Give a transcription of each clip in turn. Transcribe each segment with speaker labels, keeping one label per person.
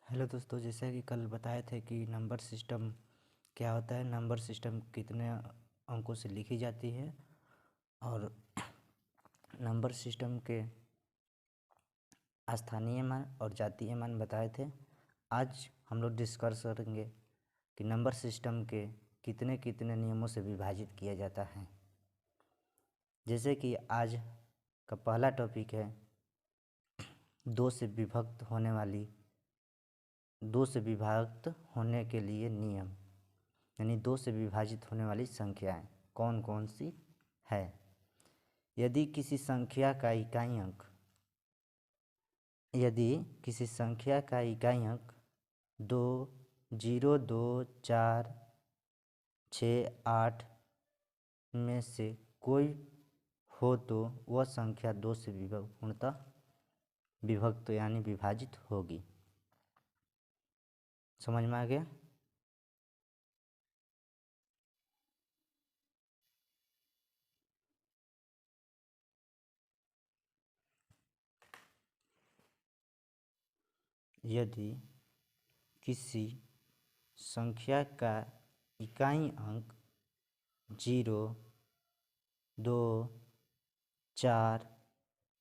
Speaker 1: Hello दोस्तों, जैसा कि कल बताए थे कि नंबर सिस्टम क्या होता है। नंबर सिस्टम कितने अंकों से लिखी जाती है और नंबर सिस्टम के स्थानीय मान और जातीय मान बताए थे। आज हम लोग डिस्कस करेंगे कि नंबर सिस्टम के कितने कितने नियमों से विभाजित किया जाता है। जैसे कि आज का पहला टॉपिक है दो से विभक्त होने के लिए नियम, यानी दो से विभाजित होने वाली संख्याएं कौन कौन सी है। यदि किसी संख्या का इकाई अंक 2, 0, 2, 4, 6, 8 में से कोई हो तो वह संख्या दो से पूर्णतः विभक्त यानी विभाजित होगी। समझ में आ गया? यदि किसी संख्या का इकाई अंक 0, 2, 4,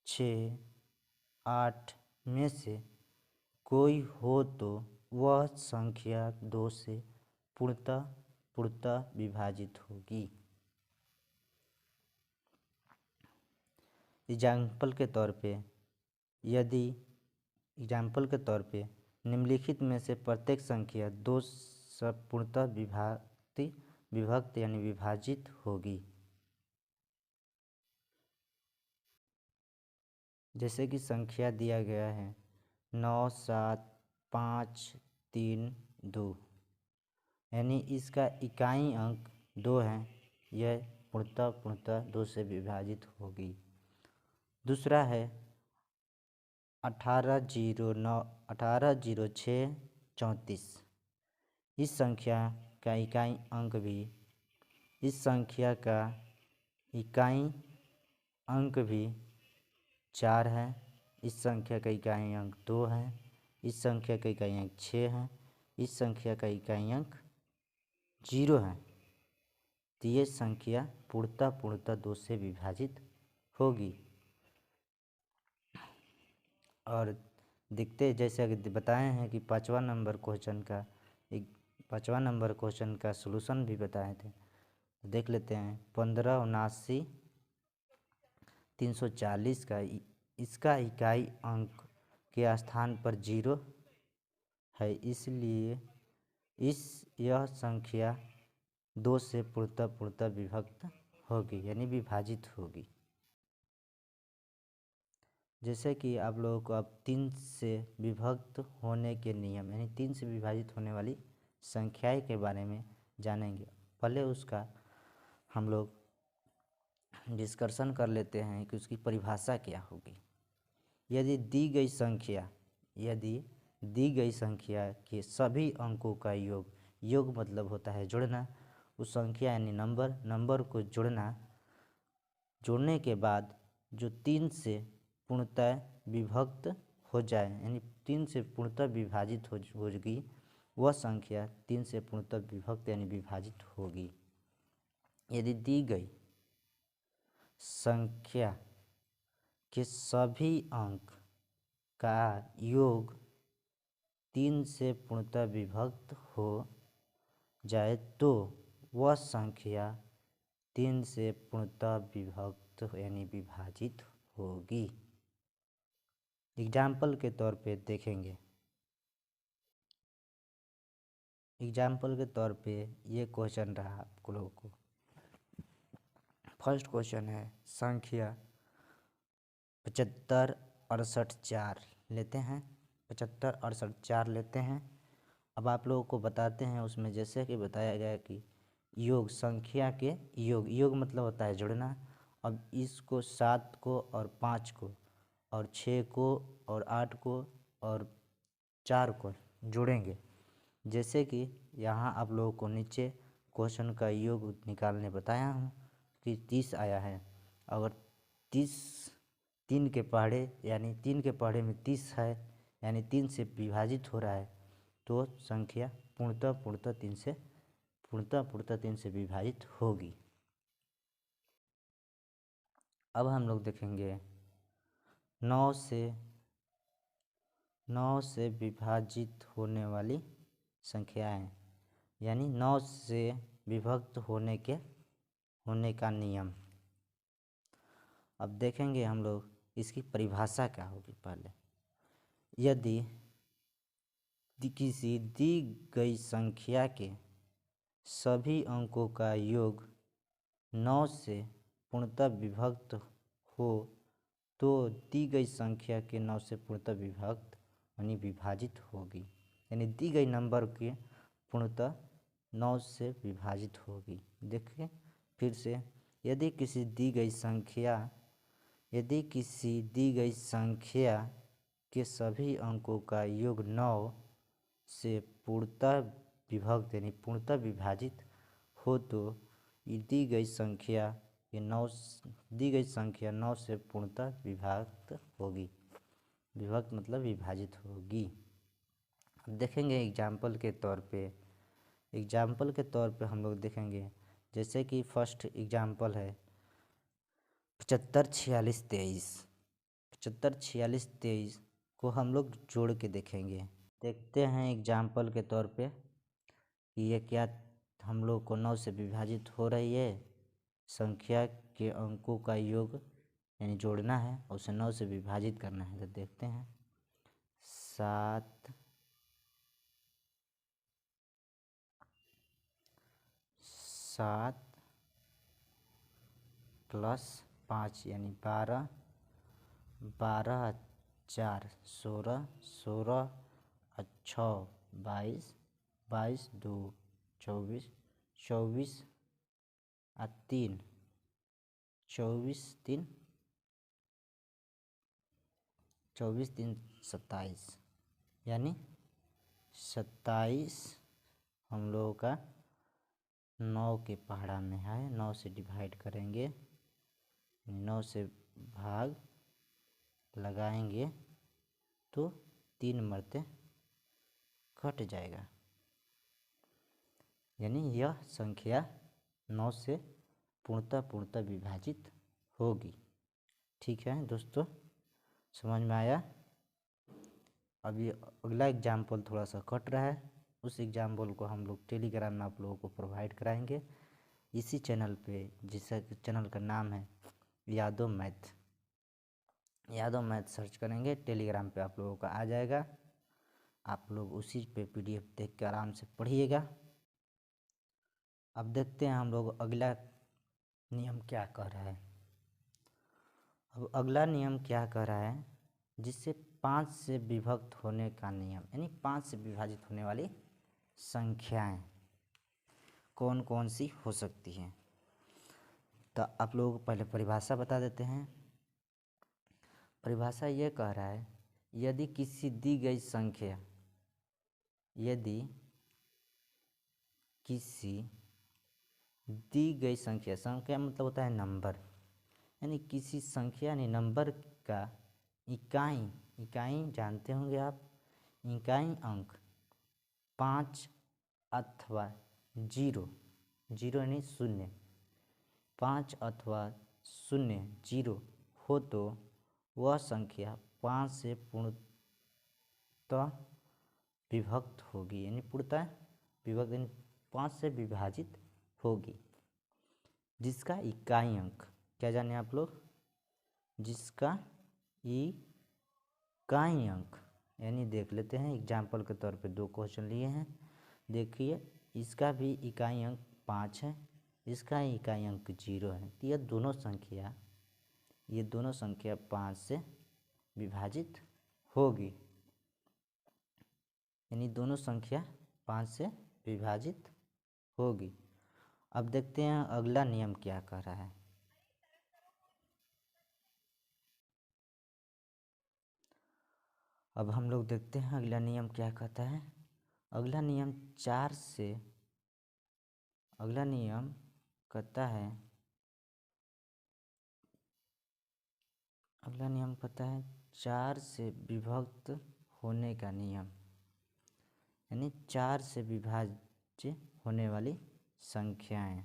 Speaker 1: 6, 8 में से कोई हो तो वह संख्या दो से पूर्णतः विभाजित होगी। एग्जाम्पल के तौर पे निम्नलिखित में से प्रत्येक संख्या दो से पूर्णतः विभक्त यानी विभाजित होगी। जैसे कि संख्या दिया गया है 9, 7, 5, 3, 2, यानी इसका इकाई अंक 2 है, यह पूर्णतः दो से विभाजित होगी। दूसरा है 1806 34। इस संख्या का इकाई अंक भी 4 है। इस संख्या का इकाई अंक 2 है। इस संख्या का इकाई अंक 6 है। इस संख्या का इकाई अंक 0 है। तो ये संख्या पूर्णतः दो से विभाजित होगी। और देखते जैसे बताए हैं कि पाँचवा नंबर क्वेश्चन का सलूशन भी बताए थे। देख लेते हैं 1579 340 का इसका इकाई अंक के स्थान पर 0 है, इसलिए यह संख्या दो से पूर्णतः विभक्त होगी यानी विभाजित होगी। जैसे कि आप लोगों को अब 3 से विभक्त होने के नियम यानी 3 से विभाजित होने वाली संख्याएं के बारे में जानेंगे। पहले उसका हम लोग डिस्कशन कर लेते हैं कि उसकी परिभाषा क्या होगी। यदि दी गई संख्या के सभी अंकों का योग मतलब होता है जोड़ना, उस संख्या यानी नंबर को जोड़ने के बाद जो 3 से पूर्णतः विभक्त हो जाए यानी 3 से पूर्णतः विभाजित होगी, वह संख्या 3 से पूर्णतः विभक्त यानी विभाजित होगी। यदि दी गई संख्या के सभी अंक का योग 3 से पूर्णतः विभक्त हो जाए तो वह संख्या 3 से पूर्णतः विभक्त यानी विभाजित होगी। एग्जाम्पल के तौर पे देखेंगे। एग्जाम्पल के तौर पे ये क्वेश्चन रहा आप लोगों को। फर्स्ट क्वेश्चन है संख्या 75 68 4 लेते हैं। 75 68 4 लेते हैं। अब आप लोगों को बताते हैं उसमें जैसे कि बताया गया कि योग संख्या के योग मतलब होता है जोड़ना। अब इसको 7 को और 5 को और 6 को और 8 को और 4 को जोड़ेंगे। जैसे कि यहाँ आप लोगों को नीचे क्वेश्चन का योग निकालने बताया हूँ कि 30 आया है। अगर 30 3 के पहाड़े में 30 है यानी 3 से विभाजित हो रहा है, तो संख्या पूर्णतः 3 से विभाजित होगी। अब हम लोग देखेंगे 9 से विभाजित होने वाली संख्याएं, यानी 9 से विभक्त होने का नियम। अब देखेंगे हम लोग इसकी परिभाषा क्या होगी। पहले यदि किसी दी गई संख्या के सभी अंकों का योग 9 से पूर्णतः विभक्त हो तो दी गई संख्या के 9 से पूर्णतः विभक्त यानी विभाजित होगी, यानी दी गई नंबर के पूर्णतः 9 से विभाजित होगी। देखिए फिर से, यदि किसी दी गई संख्या के सभी अंकों का योग 9 से पूर्णतः विभक्त यानी पूर्णतः विभाजित हो तो दी गई संख्या 9 से पूर्णतः विभक्त होगी। विभक्त मतलब विभाजित होगी। अब देखेंगे एग्जाम्पल के तौर पे हम लोग देखेंगे, जैसे कि फर्स्ट एग्जाम्पल है 75 46 23 को हम लोग जोड़ के देखेंगे। देखते हैं एग्जाम्पल के तौर पे कि ये क्या हम लोग को 9 से विभाजित हो रही है। संख्या के अंकों का योग यानी जोड़ना है और उसे 9 से विभाजित करना है। तो देखते हैं 7 + 5 यानी 12 12 4 16 16 6 22 22 2 24 24 3 24 3 27 यानी 27 हम लोगों का 9 के पहाड़ा में है। 9 से डिवाइड करेंगे, 9 से भाग लगाएंगे तो 3 मरते कट जाएगा, यानी यह संख्या 9 से पूर्णतः विभाजित होगी। ठीक है दोस्तों, समझ में आया। अभी अगला एग्जाम्पल थोड़ा सा कट रहा है, उस एग्जाम्पल को हम लोग टेलीग्राम में आप लोगों को प्रोवाइड कराएंगे इसी चैनल पे, जिस चैनल का नाम है यादव मैथ सर्च करेंगे टेलीग्राम पे आप लोगों का आ जाएगा। आप लोग उसी पे PDF देख के आराम से पढ़िएगा। अब देखते हैं हम लोग अगला नियम क्या कह रहा है। अब अगला नियम क्या कह रहा है, जिससे 5 से विभक्त होने का नियम, यानी 5 से विभाजित होने वाली संख्याएं कौन कौन सी हो सकती हैं। तो आप लोगों को पहले परिभाषा बता देते हैं। परिभाषा ये कह रहा है, यदि किसी दी गई संख्या मतलब होता है नंबर, यानी किसी संख्या यानी नंबर का इकाई जानते होंगे आप, इकाई अंक 5 अथवा 0 यानी 0, 5 अथवा 0 0 हो तो वह संख्या 5 से पूर्णतः विभक्त होगी, यानी पूर्णतः विभक्त यानी 5 से विभाजित होगी। जिसका इकाई अंक क्या जाने आप लोग, जिसका इकाई अंक, यानी देख लेते हैं एग्जाम्पल के तौर पे 2 क्वेश्चन लिए हैं। देखिए इसका भी इकाई अंक 5 है, इसका इकाई अंक 0 है। तो ये दोनों संख्या 5 से विभाजित होगी, यानी दोनों संख्या 5 से विभाजित होगी। अब देखते हैं अगला नियम क्या कह रहा है। अब हम लोग देखते हैं अगला नियम क्या कहता है। अगला नियम कहता है, अगला नियम कहता है 4 से विभक्त होने का नियम। यानी 4 से विभाज्य होने वाली संख्याएं।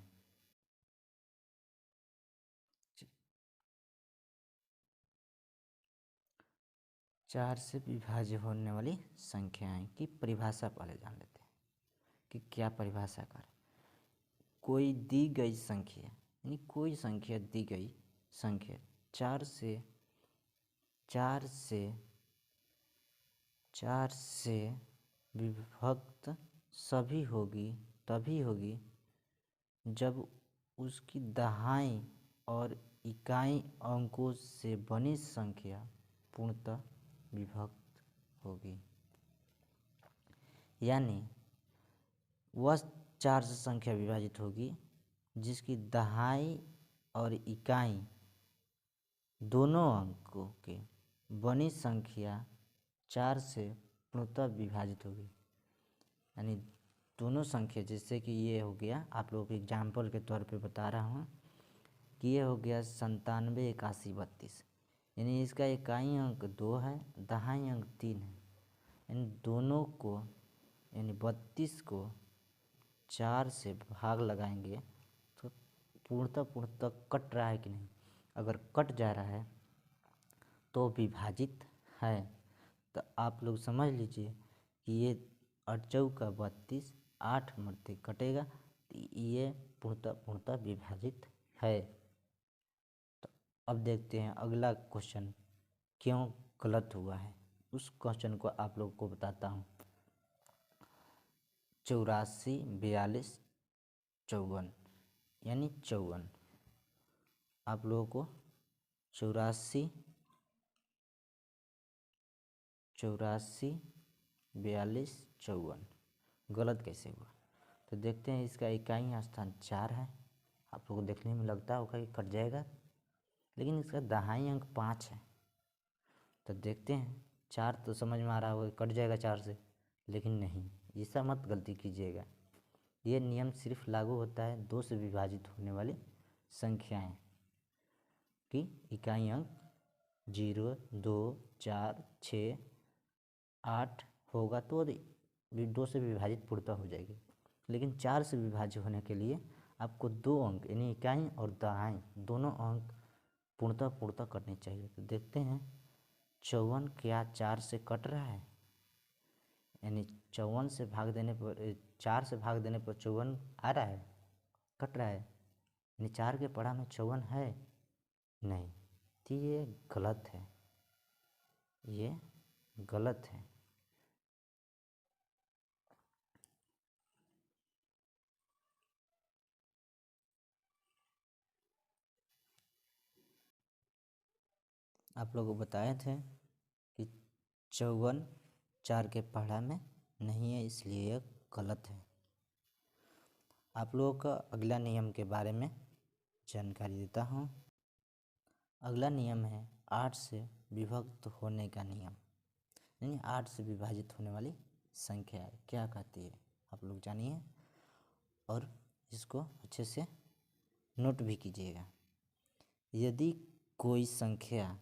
Speaker 1: चार से विभाज्य होने वाली संख्याएं की परिभाषा पहले जान लेते हैं कि क्या परिभाषा कर। कोई दी गई संख्या, यानी कोई संख्या दी गई संख्या चार से विभक्त तभी होगी जब उसकी दहाई और इकाई अंकों से बनी संख्या पूर्णतः विभक्त होगी। यानी वह 4 से संख्या विभाजित होगी जिसकी दहाई और इकाई दोनों अंकों के बनी संख्या 4 से पूर्णतः विभाजित होगी। यानी दोनों संख्या, जैसे कि ये हो गया, आप लोगों को एग्जाम्पल के तौर पे बता रहा हूँ कि ये हो गया 97, 81, 32, यानी इसका इकाई अंक 2 है, दहाई अंक 3 है। यानी दोनों को, यानी 32 को 4 से भाग लगाएंगे तो पूर्णतः कट रहा है कि नहीं। अगर कट जा रहा है तो विभाजित है। तो आप लोग समझ लीजिए कि ये 8 का 32, 8 मरते कटेगा तो ये पूर्णतः विभाजित है। तो अब देखते हैं अगला क्वेश्चन क्यों गलत हुआ है। उस क्वेश्चन को आप लोग को बताता हूँ। 84, 42, 54, यानी 54। आप लोगों को 84, 42, 54 गलत कैसे हुआ। तो देखते हैं, इसका इकाई स्थान 4 है। आप लोगों को देखने में लगता होगा कि कट जाएगा, लेकिन इसका दहाई अंक 5 है। तो देखते हैं, 4 तो समझ में आ रहा होगा कट जाएगा 4 से, लेकिन नहीं, ऐसा मत गलती कीजिएगा। ये नियम सिर्फ लागू होता है 2 से विभाजित होने वाली संख्याएं की इकाई अंक 0, 2, 4, 6, 8 होगा तो 2 से विभाजित पूर्णतः हो जाएगी। लेकिन 4 से विभाज्य होने के लिए आपको 2 अंक, यानी इकाई और दहाई दोनों अंक पूर्णतः कटने चाहिए। तो देखते हैं 54 क्या 4 से कट रहा है। यानी 54 से भाग देने पर, 4 से भाग देने पर 54 आ रहा है, कट रहा है। यानी 4 के पढ़ा में 54 है नहीं, तो ये गलत है, ये गलत है। आप लोगों को बताए थे कि 54 4 के पढ़ा में नहीं है, इसलिए यह गलत है। आप लोगों का अगला नियम के बारे में जानकारी देता हूँ। अगला नियम है 8 से विभक्त होने का नियम, यानी 8 से विभाजित होने वाली संख्या क्या कहती है, आप लोग जानिए और इसको अच्छे से नोट भी कीजिएगा। यदि कोई संख्या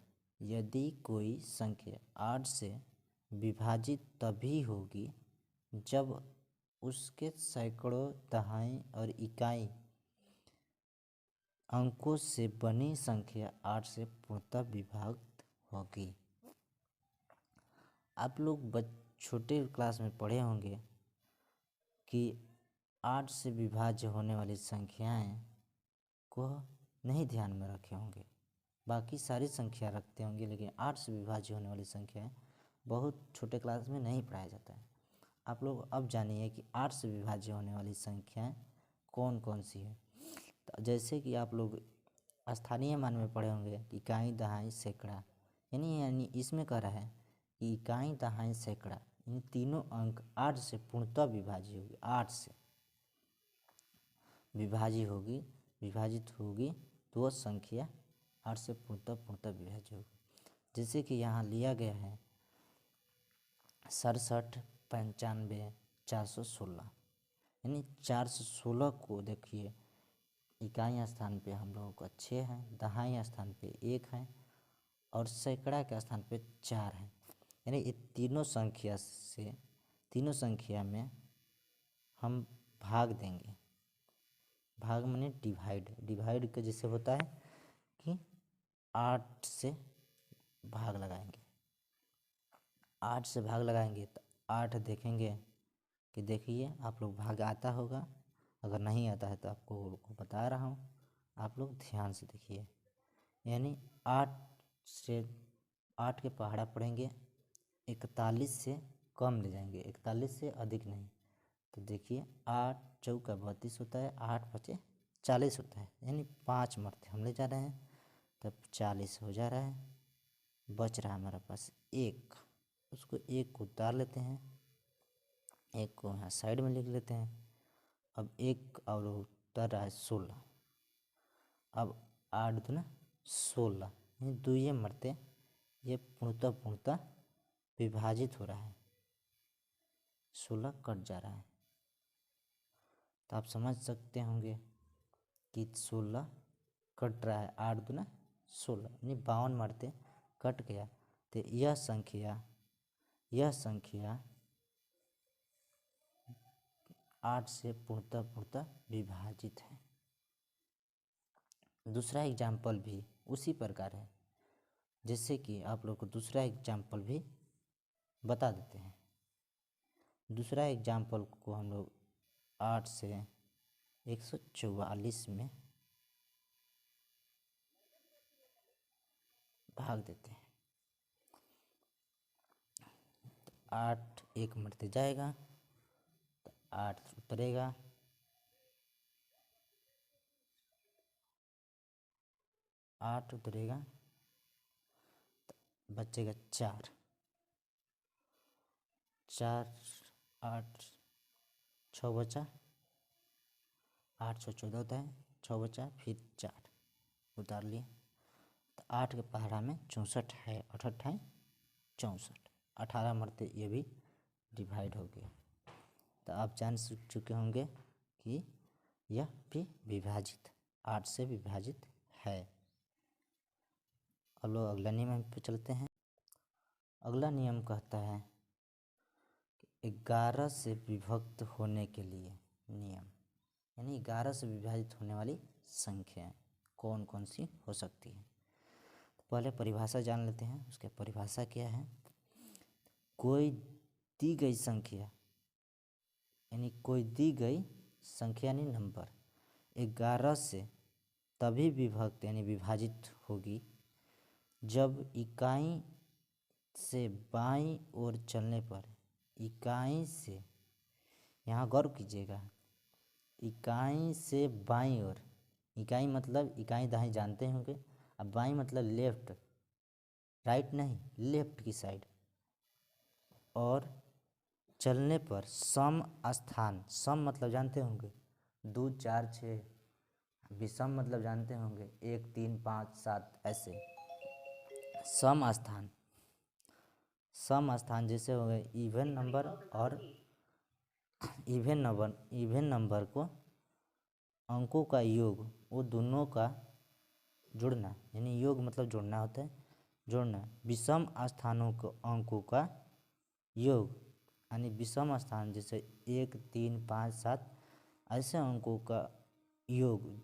Speaker 1: 8 से विभाजित तभी होगी जब उसके सैकड़ों दहाई और इकाई अंकों से बनी संख्या 8 से पूर्णतः विभक्त होगी। आप लोग छोटे क्लास में पढ़े होंगे कि 8 से विभाज्य होने वाली संख्याएं को नहीं ध्यान में रखे होंगे, बाकी सारी संख्या रखते होंगे, लेकिन 8 से विभाज्य होने वाली संख्याएं बहुत छोटे क्लास में नहीं पढ़ाया जाता है। आप लोग अब जानिए कि 8 से विभाज्य होने वाली संख्याएं कौन कौन सी है। तो जैसे कि आप लोग स्थानीय मान में पढ़े होंगे इकाई, दहाई, सैकड़ा, यानी इसमें कह रहा है कि इकाई, दहाई, सैकड़ा इन तीनों अंक 8 से पूर्णतः विभाज्य होगी। 8 से विभाजित होगी तो वह संख्या 8 से पूर्णतः विभाज्य होगी। जैसे कि यहाँ लिया गया है 67, 95, 416, यानी 416 को देखिए इकाई स्थान पे हम लोगों का 6 है, दहाई स्थान पे 1 है और सैकड़ा के स्थान पे 4 है। यानी ये तीनों संख्या से तीनों संख्या में हम भाग देंगे। भाग माने डिवाइड, डिवाइड का जैसे होता है कि 8 से भाग लगाएंगे। 8 से भाग लगाएंगे तो 8 देखेंगे कि देखिए आप लोग भाग आता होगा, अगर नहीं आता है तो आपको बता रहा हूँ, आप लोग ध्यान से देखिए। यानी 8 के पहाड़ा पढ़ेंगे, 41 से कम ले जाएंगे, 41 से अधिक नहीं। तो देखिए 8 चौका 32 होता है, 8 पचे 40 होता है, यानी 5 मरते हम ले जा रहे हैं, तब 40 हो जा रहा है। बच रहा है हमारे पास 1, उसको 1 को उतार लेते हैं, 1 को यहाँ साइड में लिख लेते हैं। अब 1 और उतर रहा है 16, अब 8 दूना 16, यानी 2 ये मरते, ये पूर्णतः विभाजित हो रहा है, 16 कट जा रहा है। तो आप समझ सकते होंगे कि 16 कट रहा है, 8 दूना 16, यानी 52 मरते कट गया। तो यह संख्या 8 से पूर्णतः विभाजित है। दूसरा एग्जाम्पल भी उसी प्रकार है, जैसे कि आप लोग को दूसरा एग्जाम्पल भी बता देते हैं। दूसरा एग्जाम्पल को हम लोग 8 से 144 में भाग देते हैं। 8 1 मरते जाएगा तो 8 उतरेगा, 8 उतरेगा तो बचेगा 4, 8 6 बचा, 8 6 14 होता है, 6 बचा, फिर 4 उतार लिए। तो 8 के पहाड़ा में 64 है, 8 है 64, 18 मरते ये भी डिवाइड हो गया। तो आप जान चुके होंगे कि यह भी विभाजित 8 से विभाजित है। अब लोग अगला नियम पे चलते हैं। अगला नियम कहता है 11 से विभक्त होने के लिए नियम, यानी 11 से विभाजित होने वाली संख्याएं कौन कौन सी हो सकती है। तो पहले परिभाषा जान लेते हैं। उसकी परिभाषा क्या है? कोई दी गई संख्या, यानी कोई दी गई संख्या यानी नंबर 11 से तभी विभक्त यानी विभाजित होगी जब इकाई से बाईं ओर चलने पर, इकाई से, यहाँ गौर कीजिएगा, इकाई से बाईं ओर, इकाई मतलब इकाई दाएं जानते होंगे, अब बाईं मतलब लेफ्ट, राइट नहीं, लेफ्ट की साइड, और चलने पर सम स्थान, सम मतलब जानते होंगे 2 4 6, विषम मतलब जानते होंगे 1 3 5 7, ऐसे सम स्थान जैसे हो गए इवन नंबर और इवन नंबर को अंकों का योग, वो दोनों का जुड़ना, यानी योग मतलब जोड़ना होता है, जोड़ना। विषम स्थानों को अंकों का योग, यानी विषम स्थान जैसे 1 3 5 7, ऐसे अंकों का योग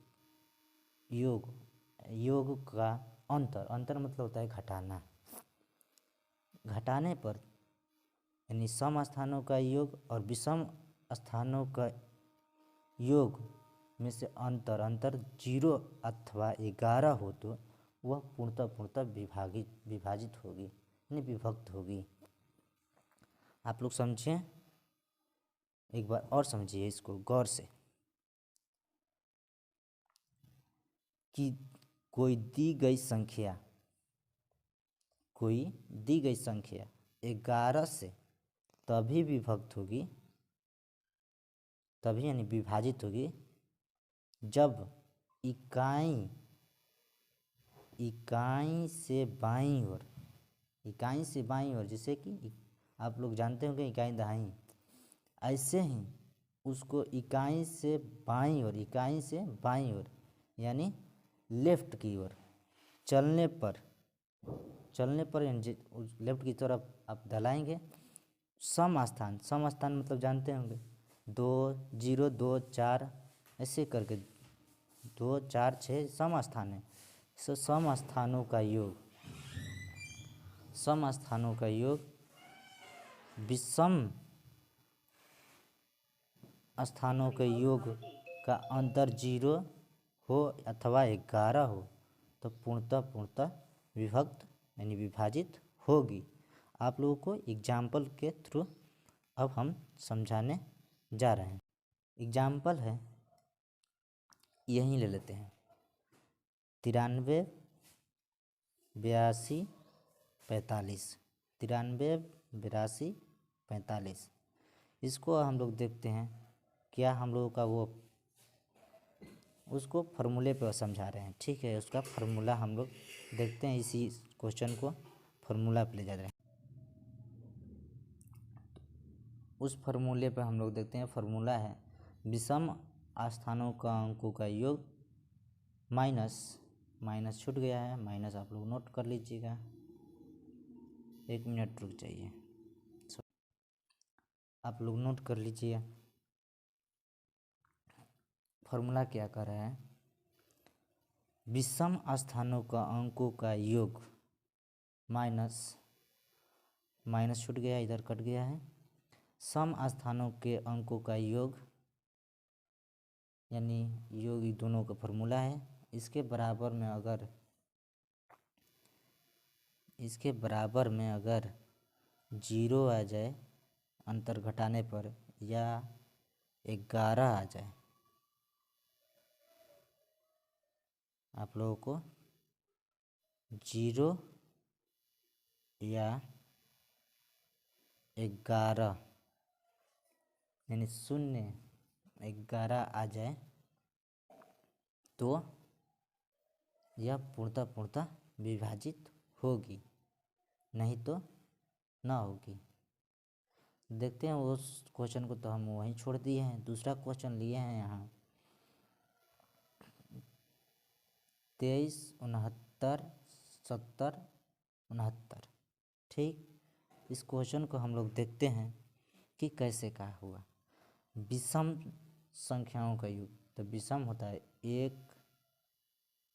Speaker 1: का अंतर मतलब होता है घटाना, घटाने पर, यानी सम स्थानों का योग और विषम स्थानों का योग में से अंतर 0 अथवा 11 हो तो वह पूर्णतः विभाजित होगी, यानी विभक्त होगी। आप लोग समझिए, एक बार और समझिए इसको गौर से, कि कोई दी गई संख्या 11 से तभी विभक्त होगी, तभी यानी विभाजित होगी जब इकाई से बाईं ओर, जैसे कि आप लोग जानते होंगे इकाई दाईं, ऐसे ही उसको इकाई से बाईं ओर यानी लेफ्ट की ओर चलने पर यानी लेफ्ट की तरफ आप ढलाएंगे सम स्थान मतलब जानते होंगे, 2 0 2 4 ऐसे करके 2 4 6 सम स्थान है। सो सम स्थानों का योग विषम स्थानों के योग का अंतर 0 हो अथवा 11 हो तो पूर्णतः विभक्त यानी विभाजित होगी। आप लोगों को एग्जाम्पल के थ्रू अब हम समझाने जा रहे हैं। एग्जाम्पल है, यहीं ले लेते हैं 93 82 45। 93 82 45 इसको हम लोग देखते हैं क्या हम लोगों का वो उसको फार्मूले पर समझा रहे हैं। ठीक है, उसका फार्मूला हम लोग देखते हैं, इसी क्वेश्चन को फार्मूला पे ले जा रहे हैं। उस फार्मूले पे हम लोग देखते हैं। फार्मूला है विषम स्थानों का अंकों का योग माइनस छूट गया है, माइनस आप लोग नोट कर लीजिएगा। 1 मिनट रुक जाइए, आप लोग नोट कर लीजिए। फार्मूला क्या कर रहा है, विषम स्थानों का अंकों का योग माइनस छूट गया, इधर कट गया है। सम स्थानों के अंकों का योग यानी योग दोनों का फार्मूला है। इसके बराबर में अगर 0 आ जाए अंतर घटाने पर या 11 आ जाए, आप लोगों को 0 या 11 यानी 0 11 आ जाए तो यह पूर्णतः विभाजित होगी, नहीं तो ना होगी। देखते हैं उस क्वेश्चन को तो हम वहीं छोड़ दिए हैं, दूसरा क्वेश्चन लिए हैं यहाँ 23 69 70 69। ठीक, इस क्वेश्चन को हम लोग देखते हैं कि कैसे का हुआ। विषम संख्याओं का योग, तो विषम होता है 1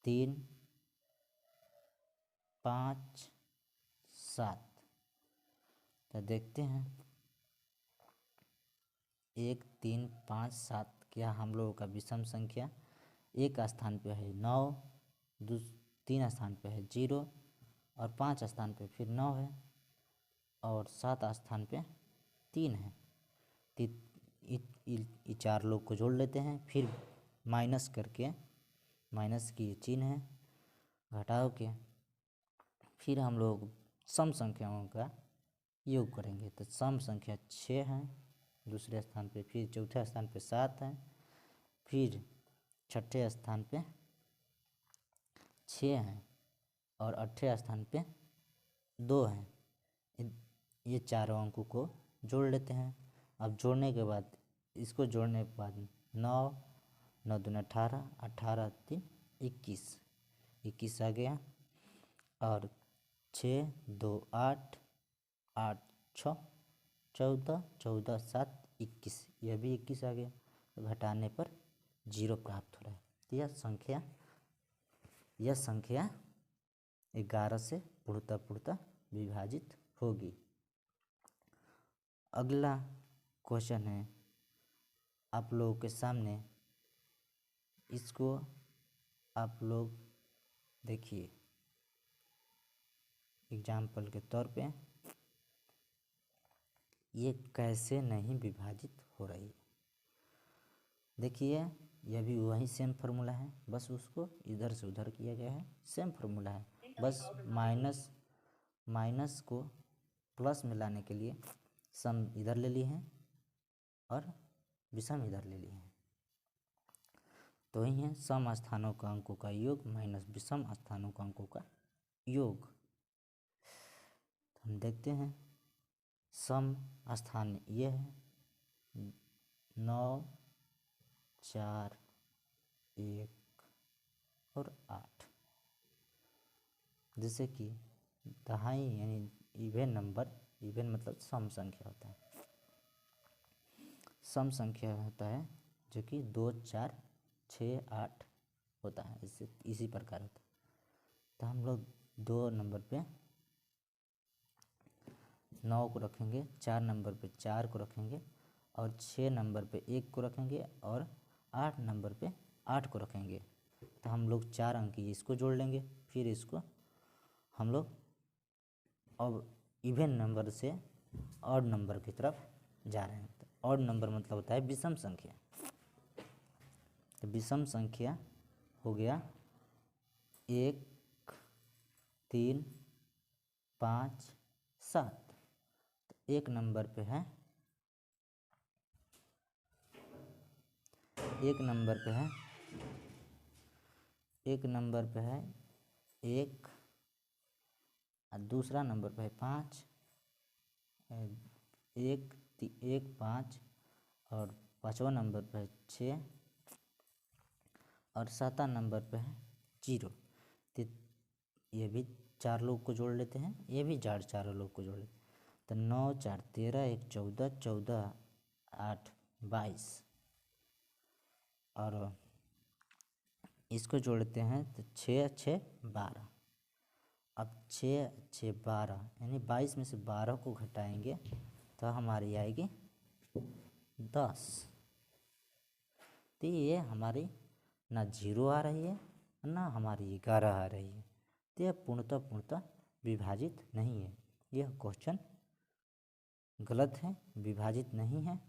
Speaker 1: 3 5 7। तो देखते हैं 1 3 5 7 क्या हम लोगों का विषम संख्या एक स्थान पे है 9, 3 स्थान पे है 0 और 5 स्थान पे फिर 9 है और 7 स्थान पे 3 है। ये 4 लोग को जोड़ लेते हैं, फिर माइनस करके, माइनस की चिन्ह है, घटाओ के फिर हम लोग सम संख्याओं का योग करेंगे। तो सम संख्या 6 है दूसरे स्थान पे, फिर चौथे स्थान पे 7 है, फिर छठे स्थान पे 6 है और 8वें स्थान पे 2 है। ये चारों अंकों को जोड़ लेते हैं। अब जोड़ने के बाद इसको जोड़ने के बाद 9 9 दूनी 18 18 3 21 आ गया और 6 2 8 8 6 14 14 7 21, यह भी 21 आ गया। तो घटाने पर 0 प्राप्त हो रहा है। तो यह संख्या 11 से पूर्णतः विभाजित होगी। अगला क्वेश्चन है आप लोगों के सामने, इसको आप लोग देखिए एग्जाम्पल के तौर पे, ये कैसे नहीं विभाजित हो रही है। देखिए यह भी वही सेम फार्मूला है, बस उसको इधर से उधर किया गया है। सेम फार्मूला है, बस माइनस को प्लस में लाने के लिए सम इधर ले लिए हैं और विषम इधर ले लिए हैं। तो वही है सम स्थानों का अंकों का योग माइनस विषम स्थानों का अंकों का योग। तो हम देखते हैं सम स्थान ये है 9 4 1 और 8। जैसे कि दहाई यानी इवन नंबर इवन मतलब सम संख्या होता है। सम संख्या होता है जो कि 2, 4, 6, 8 होता है, इसी प्रकार होता है। तो हम लोग 2 नंबर पे 9 को रखेंगे, 4 नंबर पे 4 को रखेंगे और 6 नंबर पे 1 को रखेंगे और 8 नंबर पे 8 को रखेंगे। तो हम लोग 4 अंक की इसको जोड़ लेंगे, फिर इसको हम लोग अब इवन नंबर से ऑड नंबर की तरफ जा रहे हैं। तो ऑड नंबर मतलब होता है विषम संख्या। तो विषम संख्या हो गया 1, 3, 5, 7। तो एक नंबर पे है 1 और दूसरा नंबर पे है 5, 1, 5 और 5वां नंबर पे है 6 और 7वां नंबर पे है 0। तो ये भी 4 लोग को जोड़ लेते हैं, ये भी 4 लोग को जोड़ लेते हैं। तो 9, 4, 13, 1, 14, 14, 8, 22 और इसको जोड़ते हैं तो 6, 6, 12। अब 6, 6, 12 यानी 22 में से 12 को घटाएंगे तो हमारी आएगी 10। तो ये हमारी ना 0 आ रही है ना हमारी 11 आ रही है। तो यह पूर्णतः विभाजित नहीं है। यह क्वेश्चन गलत है, विभाजित नहीं है।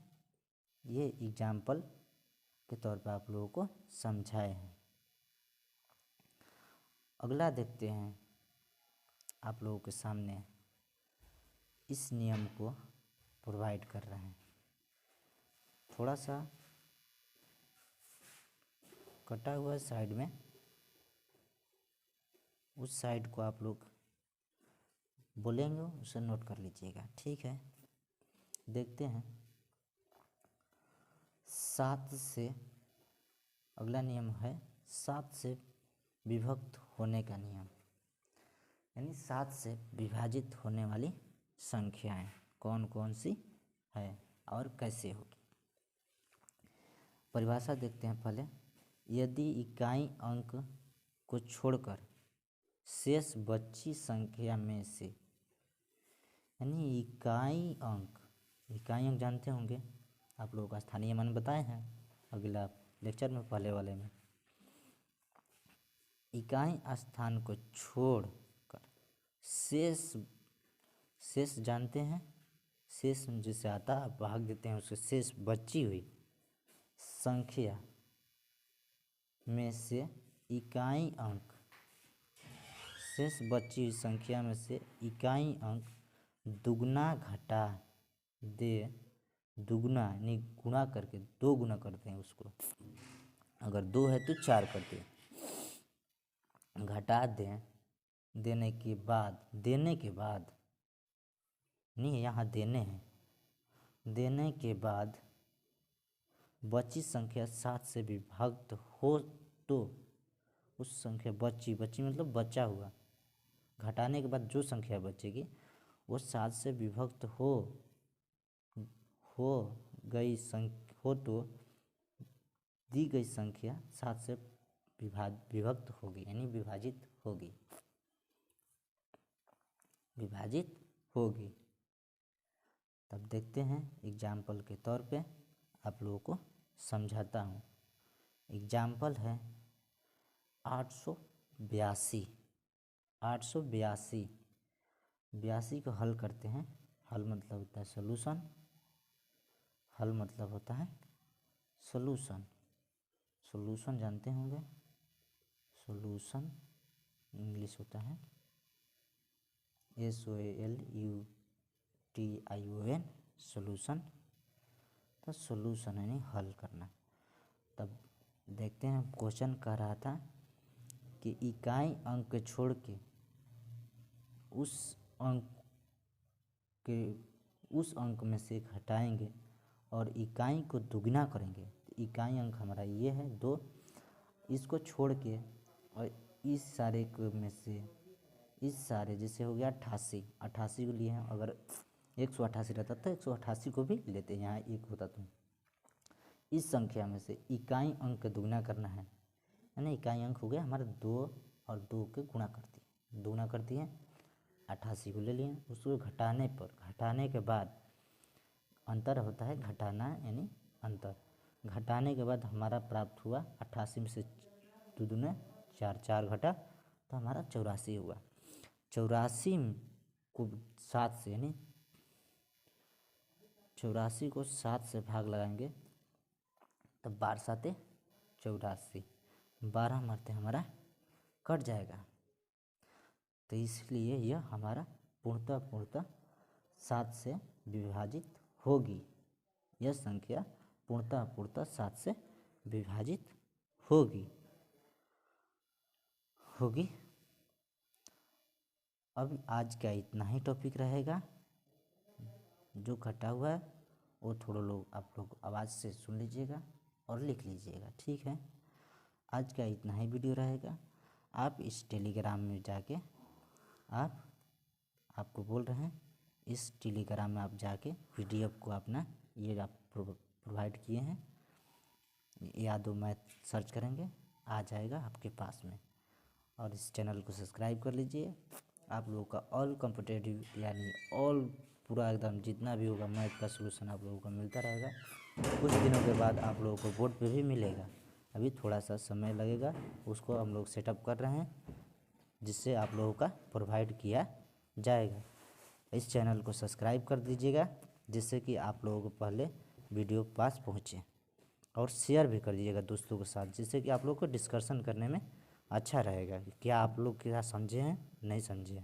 Speaker 1: ये एग्जाम्पल के तौर पर आप लोगों को समझाए हैं। अगला देखते हैं, आप लोगों के सामने इस नियम को प्रोवाइड कर रहे हैं। थोड़ा सा कटा हुआ साइड में, उस साइड को आप लोग बोलेंगे उसे नोट कर लीजिएगा, ठीक है। देखते हैं 7 से अगला नियम है 7 से विभक्त होने का नियम, यानी 7 से विभाजित होने वाली संख्याएं कौन कौन सी है और कैसे होगी। परिभाषा देखते हैं पहले। यदि इकाई अंक को छोड़कर शेष बची संख्या में से, यानी इकाई अंक जानते होंगे, आप लोगों का स्थानीय मान बताए हैं अगला लेक्चर में, पहले वाले में। इकाई स्थान को छोड़कर शेष जानते हैं, शेष जिसे आता है भाग देते हैं, उससे शेष बची हुई संख्या में से इकाई अंक, शेष बची हुई संख्या में से इकाई अंक दुगना घटा दे, दुगना यानी गुणा करके 2 गुना करते हैं उसको, अगर 2 है तो 4 करते हैं, घटा दें, देने के बाद नहीं, यहाँ देने हैं, देने के बाद बची संख्या 7 से विभक्त हो तो उस संख्या बची मतलब बचा हुआ, घटाने के बाद जो संख्या बचेगी वो 7 से विभक्त हो गई हो तो दी गई संख्या 7 से विभक्त होगी, यानी विभाजित होगी। तब देखते हैं एग्जाम्पल के तौर पे आप लोगों को समझाता हूँ। एग्जाम्पल है 882। 82 को हल करते हैं। हल मतलब होता है सोल्यूशन, सोल्यूशन जानते होंगे। सोल्यूशन इंग्लिश होता है SOLUTION, सोल्यूशन। तो सोल्यूशन यानी हल करना। तब देखते हैं, क्वेश्चन कह रहा था कि इकाई अंक छोड़ के उस अंक में से घटाएंगे और इकाई को दुगना करेंगे। तो इकाई अंक हमारा ये है 2, इसको छोड़ के और इस सारे को में से, इस सारे जैसे हो गया 88 को लिए हैं, अगर 188 रहता तो 188 को भी लेते, यहाँ 1 होता तो। इस संख्या में से इकाई अंक का दुगुना करना है ना, इकाई अंक हो गया हमारा 2 और 2 के दुगुना करती है 88 को ले लिए। उसको घटाने के बाद अंतर होता है घटाना, यानी अंतर घटाने के बाद हमारा प्राप्त हुआ 88 में से 2 दूने 4, 4 घटा तो हमारा 84 हुआ। 84 को 7 से, यानी 84 को 7 से भाग लगाएंगे तो 12 7 84, 12 मारते हमारा कट जाएगा। तो इसलिए यह हमारा पूर्णतः 7 से विभाजित होगी। यह संख्या पूर्णतः 7 से विभाजित होगी। अब आज का इतना ही टॉपिक रहेगा। जो घटा हुआ है वो थोड़ा आप लोग आवाज़ से सुन लीजिएगा और लिख लीजिएगा, ठीक है। आज का इतना ही वीडियो रहेगा। आप इस टेलीग्राम में जाके आपको बोल रहे हैं, इस टेलीग्राम में आप जाके PDF को अपना ये आप प्रोवाइड किए हैं, यादव मैथ सर्च करेंगे आ जाएगा आपके पास में। और इस चैनल को सब्सक्राइब कर लीजिए। आप लोगों का ऑल कॉम्पिटिटिव यानी ऑल पूरा एकदम जितना भी होगा मैथ का सलूशन आप लोगों को मिलता रहेगा। कुछ दिनों के बाद आप लोगों को बोर्ड पे भी मिलेगा। अभी थोड़ा सा समय लगेगा, उसको हम लोग सेटअप कर रहे हैं, जिससे आप लोगों का प्रोवाइड किया जाएगा। इस चैनल को सब्सक्राइब कर दीजिएगा, जिससे कि आप लोगों को पहले वीडियो पास पहुँचे, और शेयर भी कर दीजिएगा दोस्तों के साथ, जिससे कि आप लोग को डिस्कशन करने में अच्छा रहेगा कि क्या आप लोग क्या समझे हैं नहीं समझे हैं।